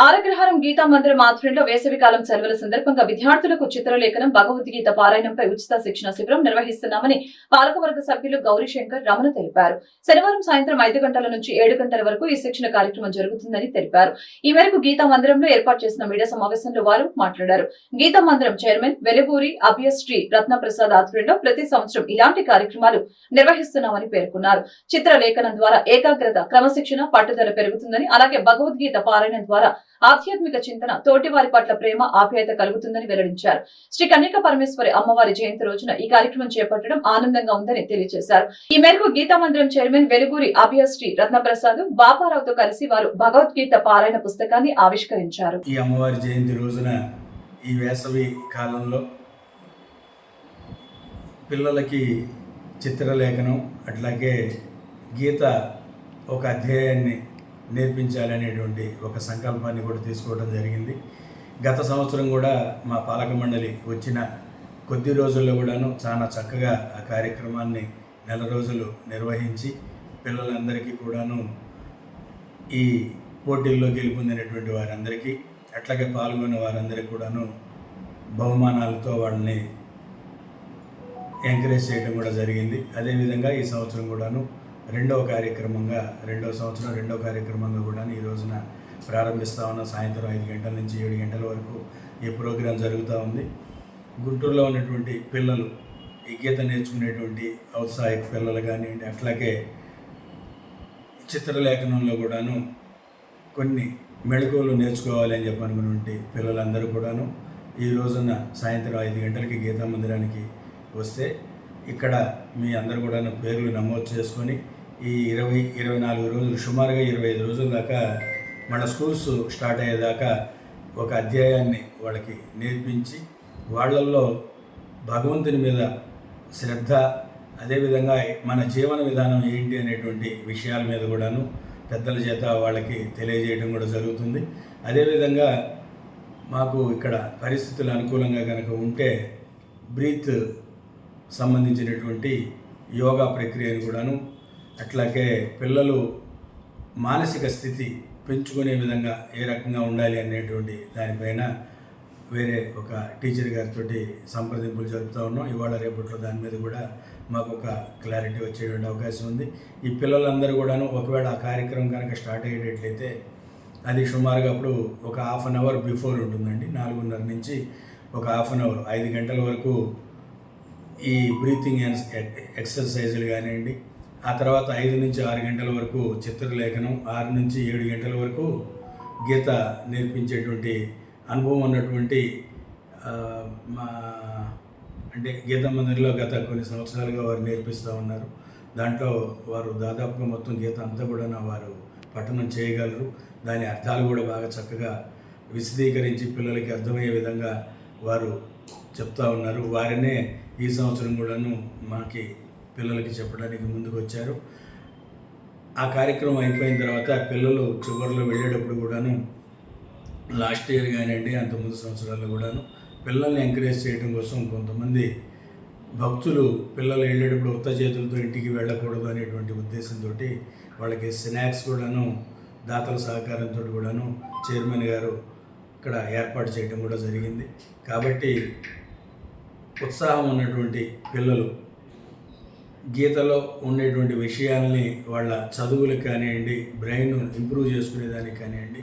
ఆరగ్రహారం గీతా మందిరం ఆధ్వర్యంలో వేసవికాలం సెలవుల సందర్భంగా విద్యార్థులకు చిత్రలేఖనం భగవద్గీత పారాయణంపై ఉచిత శిక్షణ శిబిరం నిర్వహిస్తున్నామని పాలకవర్గ సభ్యులు గౌరీశంకర్ రమణ తెలిపారు. శనివారం సాయంత్రం 5 గంటల నుంచి 7 గంటల వరకు ఈ శిక్షణ కార్యక్రమం జరుగుతుందని తెలిపారు. ఈ మేరకు గీతా మందిరంలో ఏర్పాటు చేసిన మీడియా సమావేశంలో వారు మాట్లాడారు. గీతా మందిరం చైర్మన్ వెలుగూరి అభయశ్రీ రత్నప్రసాద్ ఆధ్వర్యంలో ప్రతి సంవత్సరం ఇలాంటి కార్యక్రమాలు నిర్వహిస్తున్నామని పేర్కొన్నారు. చిత్రలేఖనం ద్వారా ఏకాగ్రత, క్రమశిక్షణ, పట్టుదల పెరుగుతుందని, అలాగే భగవద్గీత పారాయణం ద్వారా ఆధ్యాత్మిక చింతన, తోటివారి పట్ల ప్రేమ, ఆప్యాయత కలుగుతుందని వెల్లడించారు. శ్రీ కన్యక పరమేశ్వరి అమ్మవారి జయంతి రోజున ఈ కార్యక్రమం చేపట్టడం ఆనందంగా ఉందని తెలియజేశారు. ఈ మేరకు గీతా మందిరం చైర్మన్ వెలుగూరి అభయశ్రీ రత్నప్రసాద్ బాపారావుతో కలిసి వారు భగవద్గీత పారాయణ పుస్తకాన్ని ఆవిష్కరించారు. ఈ అమ్మవారి జయంతి రోజున ఈ వేసవి కాలంలో పిల్లలకి చిత్రలేఖనం, అట్లాగే గీత ఒక అధ్యాయాన్ని నేర్పించాలనేటువంటి ఒక సంకల్పాన్ని కూడా తీసుకోవడం జరిగింది. గత సంవత్సరం కూడా మా పాలక మండలి వచ్చిన కొద్ది రోజుల్లో కూడాను చాలా చక్కగా ఆ కార్యక్రమాన్ని నెల రోజులు నిర్వహించి పిల్లలందరికీ కూడాను ఈ పోటీల్లో గెలుపొందినటువంటి వారందరికీ, అట్లాగే పాల్గొన్న వారందరికీ కూడాను బహుమానాలతో వాళ్ళని ఎంకరేజ్ చేయడం కూడా జరిగింది. అదేవిధంగా ఈ సంవత్సరం కూడాను రెండవ కార్యక్రమంగా కూడా ఈ రోజున ప్రారంభిస్తూ ఉన్న సాయంత్రం 5 గంటల నుంచి 7 గంటల వరకు ఈ ప్రోగ్రాం జరుగుతూ ఉంది. గుంటూరులో ఉన్నటువంటి పిల్లలు, ఈ గీత నేర్చుకునేటువంటి ఔత్సాహిక పిల్లలు కానివ్వండి, అట్లాగే చిత్రలేఖనంలో కూడాను కొన్ని మెళకువలు నేర్చుకోవాలి అని చెప్పనుకున్నటువంటి పిల్లలందరూ కూడాను ఈ రోజున సాయంత్రం 5 గంటలకి గీతా మందిరానికి వస్తే ఇక్కడ మీ అందరూ కూడా పేర్లు నమోదు చేసుకొని ఈ 24 రోజులు, సుమారుగా 25 రోజుల దాకా మన స్కూల్స్ స్టార్ట్ అయ్యేదాకా ఒక అధ్యాయాన్ని వాళ్ళకి నేర్పించి వాళ్ళల్లో భగవంతుని మీద శ్రద్ధ, అదేవిధంగా మన జీవన విధానం ఏంటి అనేటువంటి విషయాల మీద కూడాను పెద్దల చేత వాళ్ళకి తెలియజేయడం కూడా జరుగుతుంది. అదేవిధంగా మాకు ఇక్కడ పరిస్థితులు అనుకూలంగా కనుక ఉంటే బ్రీత్ సంబంధించినటువంటి యోగా ప్రక్రియను కూడాను, అట్లాగే పిల్లలు మానసిక స్థితి పెంచుకునే విధంగా ఏ రకంగా ఉండాలి అనేటువంటి దానిపైన వేరే ఒక టీచర్ గారితో సంప్రదింపులు జరుపుతూ ఉన్నాం. ఇవాళ రేపట్లో దాని మీద కూడా మాకు ఒక క్లారిటీ వచ్చేటువంటి అవకాశం ఉంది. ఈ పిల్లలందరూ కూడాను ఒకవేళ ఆ కార్యక్రమం కనుక స్టార్ట్ అయ్యేటట్లయితే అది సుమారుగా అప్పుడు ఒక హాఫ్ అన్ అవర్ బిఫోర్ ఉంటుందండి. 4:30 నుంచి ఒక హాఫ్ అన్ అవర్ 5 గంటల వరకు ఈ బ్రీతింగ్ ఎక్సర్సైజులు కానివ్వండి, ఆ తర్వాత 5 నుంచి 6 గంటల వరకు చిత్రలేఖనం, 6 నుంచి 7 గంటల వరకు గీత నేర్పించేటువంటి అనుభవం ఉన్నటువంటి అంటే గీతా మందిర్లో గత కొన్ని సంవత్సరాలుగా వారు నేర్పిస్తూ ఉన్నారు. దాంట్లో వారు దాదాపుగా మొత్తం గీత అంతా కూడా వారు పఠనం చేయగలరు. దాని అర్థాలు కూడా బాగా చక్కగా విశదీకరించి పిల్లలకి అర్థమయ్యే విధంగా వారు చెప్తా ఉన్నారు. వారినే ఈ సంవత్సరం కూడాను మాకి పిల్లలకి చెప్పడానికి ముందుకు వచ్చారు. ఆ కార్యక్రమం అయిపోయిన తర్వాత పిల్లలు చివరిలో వెళ్ళేటప్పుడు కూడాను లాస్ట్ ఇయర్ కానివ్వండి, అంతకుముందు సంవత్సరాల్లో కూడాను పిల్లల్ని ఎంకరేజ్ చేయడం కోసం కొంతమంది భక్తులు పిల్లలు వెళ్ళేటప్పుడు ఉత్త చేతులతో ఇంటికి వెళ్ళకూడదు అనేటువంటి ఉద్దేశంతో వాళ్ళకి స్నాక్స్ కూడాను దాతల సహకారంతో కూడాను చైర్మన్ గారు ఇక్కడ ఏర్పాటు చేయడం కూడా జరిగింది. కాబట్టి ఉత్సాహం ఉన్నటువంటి పిల్లలు గీతలో ఉండేటువంటి విషయాలని వాళ్ళ చదువులకు కానివ్వండి, బ్రెయిన్ ఇంప్రూవ్ చేసుకునేదానికి కానివ్వండి,